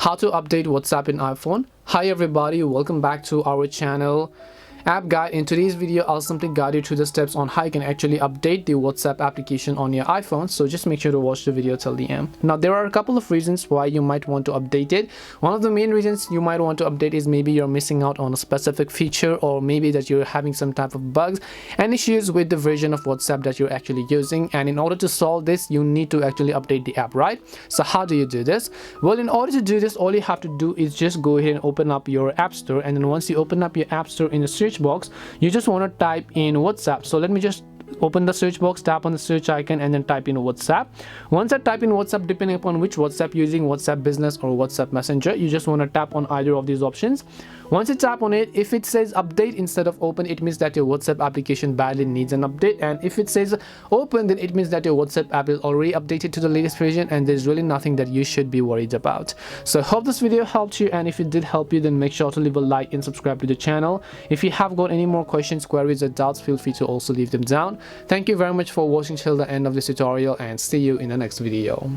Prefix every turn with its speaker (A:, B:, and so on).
A: how to update WhatsApp in iPhone. Hi everybody, welcome back to our channel App Guide. In today's video, I'll simply guide you through the steps on how you can actually update the WhatsApp application on your iPhone. So just make sure to watch the video till the end. Now, there are a couple of reasons why you might want to update it. One of the main reasons you might want to update is maybe you're missing out on a specific feature, or maybe that you're having some type of bugs and issues with the version of WhatsApp that you're actually using. And in order to solve this, you need to actually update the app, right? So how do you do this? Well, in order to do this, all you have to do is just go ahead and open up your App Store. And then once you open up your App Store, in the search box, you just want to type in WhatsApp. So let me just open the search box, tap on the search icon, and then type in WhatsApp. Once I type in WhatsApp, depending upon which WhatsApp you're using, WhatsApp Business or WhatsApp Messenger, you just want to tap on either of these options. Once you tap on it, if it says update instead of open, it means that your WhatsApp application badly needs an update. And if it says open, then it means that your WhatsApp app is already updated to the latest version, and there's really nothing that you should be worried about. So I hope this video helped you, and if it did help you, then make sure to leave a like and subscribe to the channel. If you have got any more questions, queries, or doubts, feel free to also leave them down. Thank you very much for watching till the end of this tutorial, and see you in the next video.